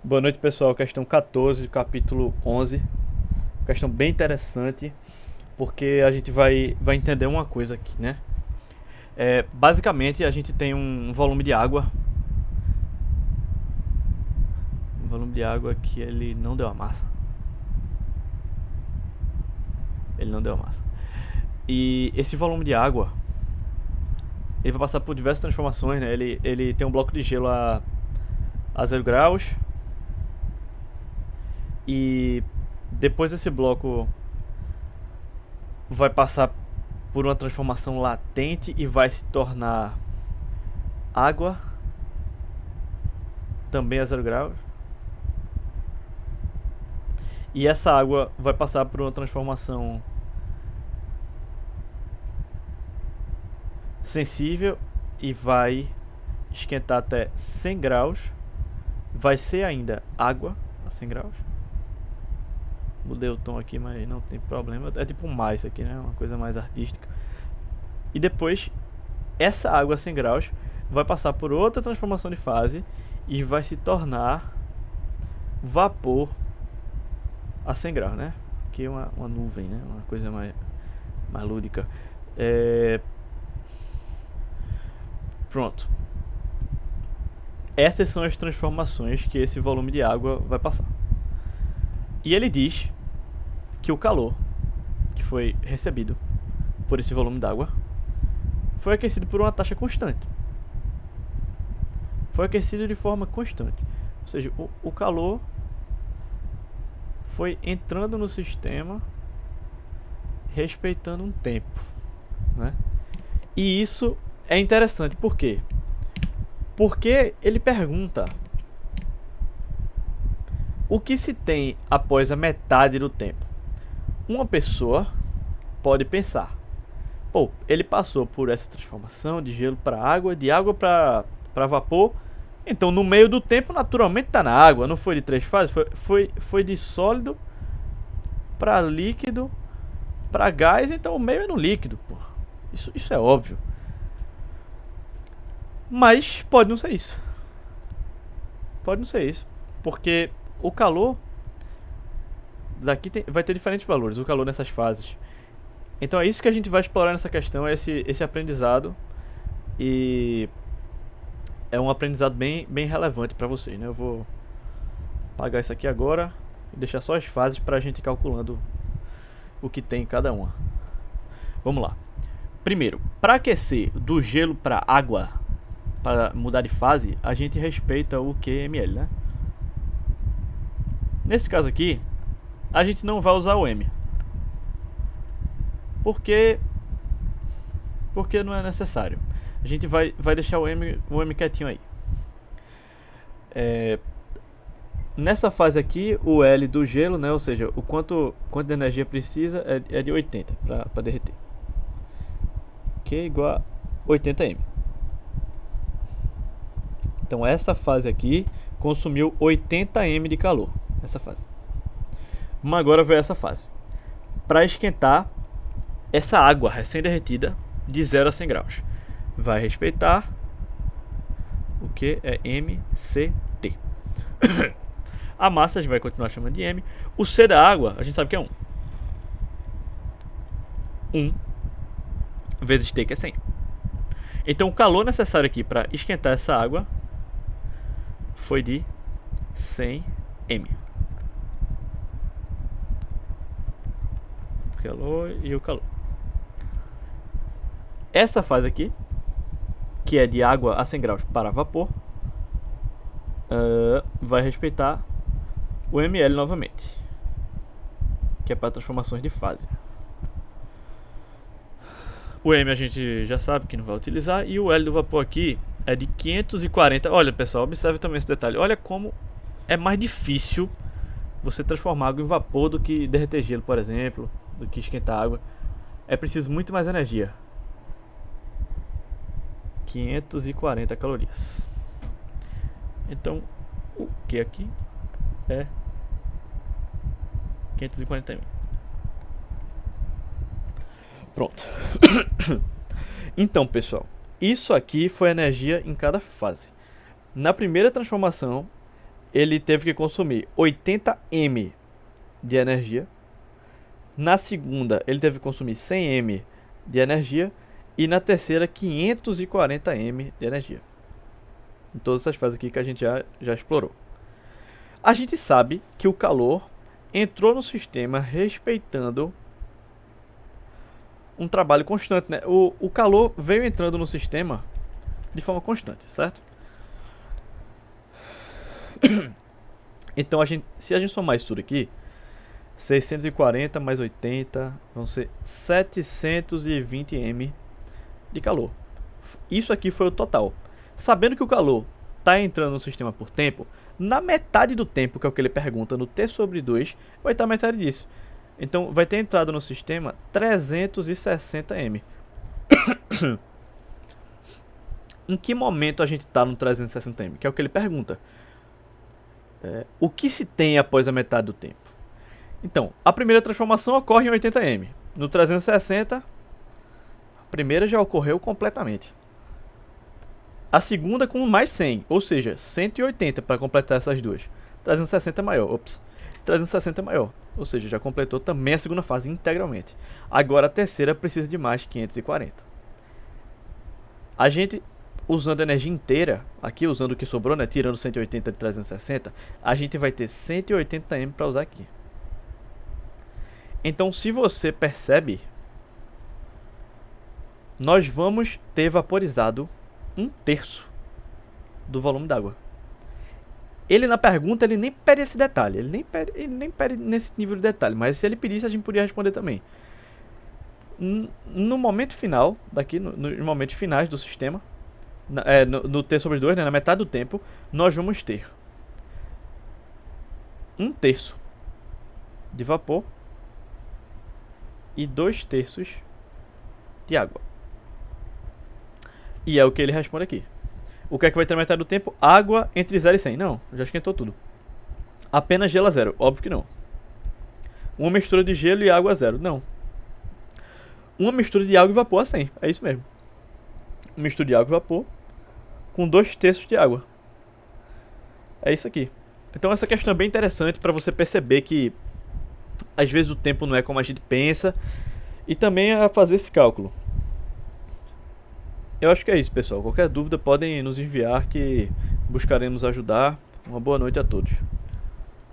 Boa noite, pessoal. Questão 14 do capítulo 11. Questão bem interessante, porque a gente vai entender uma coisa aqui, né? Basicamente, a gente tem um volume de água. Um volume de água que ele não deu a massa. Ele não deu a massa. E esse volume de água, ele vai passar por diversas transformações, né? Ele tem um bloco de gelo a 0 graus. E depois esse bloco vai passar por uma transformação latente e vai se tornar água, também a 0 graus. E essa água vai passar por uma transformação sensível e vai esquentar até 100 graus. Vai ser ainda água a 100 graus. Mudei o tom aqui, mas não tem problema. É tipo mais aqui, né? Uma coisa mais artística. E depois, essa água a 100 graus vai passar por outra transformação de fase e vai se tornar vapor a 100 graus, né? Aqui é uma nuvem, né? Uma coisa mais lúdica. Pronto. Essas são as transformações que esse volume de água vai passar. E ele diz que o calor que foi recebido por esse volume d'água foi aquecido por uma taxa constante. Foi aquecido de forma constante. Ou seja, o calor foi entrando no sistema respeitando um tempo, né? E isso é interessante, por quê? Porque ele pergunta o que se tem após a metade do tempo. Uma pessoa pode pensar: pô, ele passou por essa transformação de gelo para água, de água para vapor, então no meio do tempo naturalmente está na água. Não foi de 3 fases, foi de sólido para líquido para gás, então o meio é no líquido, pô. Isso é óbvio. Mas pode não ser isso. Pode não ser isso, porque o calor daqui vai ter diferentes valores, o calor nessas fases. Então é isso que a gente vai explorar nessa questão, é esse aprendizado. E é um aprendizado bem relevante para vocês, né? Eu vou apagar isso aqui agora e deixar só as fases para a gente ir calculando o que tem em cada uma. Vamos lá. Primeiro, para aquecer do gelo para água, para mudar de fase, a gente respeita o QML, né? Nesse caso aqui, a gente não vai usar o M. Porque não é necessário. A gente vai deixar o M quietinho aí. Nessa fase aqui, o L do gelo, né, ou seja, o quanto de energia precisa é de 80 para derreter. Que é igual a 80 M. Então essa fase aqui consumiu 80 M de calor. Essa fase. Vamos agora ver essa fase. Para esquentar essa água recém-derretida de 0 a 100 graus. Vai respeitar o que é MCT. A massa a gente vai continuar chamando de M. O C da água a gente sabe que é 1. 1 vezes T, que é 100. Então o calor necessário aqui para esquentar essa água foi de 100 M. O calor e o calor. Essa fase aqui, que é de água a 100 graus para vapor, vai respeitar o ml novamente, que é para transformações de fase. O M a gente já sabe que não vai utilizar, e o L do vapor aqui é de 540. Olha, pessoal, observe também esse detalhe. Olha como é mais difícil você transformar água em vapor do que derreter gelo, por exemplo, do que esquentar água. É preciso muito mais energia. 540 calorias. Então, o que aqui é 540 mil. Pronto. Então, pessoal, isso aqui foi a energia em cada fase. Na primeira transformação, ele teve que consumir 80 m de energia. Na segunda, ele teve que consumir 100 m de energia. E na terceira, 540 m de energia. Em todas essas fases aqui que a gente já explorou. A gente sabe que o calor entrou no sistema respeitando um trabalho constante, né? O calor veio entrando no sistema de forma constante, certo? Então, se a gente somar isso tudo aqui, 640 mais 80 vão ser 720 m de calor. Isso aqui foi o total. Sabendo que o calor está entrando no sistema por tempo, na metade do tempo, que é o que ele pergunta no T sobre 2, vai estar metade disso. Então vai ter entrado no sistema 360 m. Em que momento a gente está no 360 m? Que é o que ele pergunta. O que se tem após a metade do tempo? Então, a primeira transformação ocorre em 80 m. No 360, a primeira já ocorreu completamente. A segunda com mais 100, ou seja, 180 para completar essas duas. 360 é maior, 360 é maior, ou seja, já completou também a segunda fase integralmente. Agora a terceira precisa de mais 540. A gente, usando a energia inteira, aqui usando o que sobrou, né, tirando 180 de 360, a gente vai ter 180 m para usar aqui. Então, se você percebe, nós vamos ter vaporizado 1/3 do volume d'água. Ele na pergunta, ele nem pede esse detalhe, ele nem pede nesse nível de detalhe, mas se ele pedisse a gente podia responder também. No momento final, nos momentos finais do sistema, no T sobre 2, né, na metade do tempo, nós vamos ter 1/3 de vapor e 2/3 de água. E é o que ele responde aqui. O que é que vai ter na metade do tempo? Água entre 0 e 100. Não, já esquentou tudo. Apenas gelo a 0. Óbvio que não. Uma mistura de gelo e água a 0. Não. Uma mistura de água e vapor a 100. É isso mesmo. Uma mistura de água e vapor com 2/3 de água. É isso aqui. Então essa questão é bem interessante para você perceber que às vezes o tempo não é como a gente pensa. E também a fazer esse cálculo. Eu acho que é isso, pessoal. Qualquer dúvida podem nos enviar que buscaremos ajudar. Uma boa noite a todos.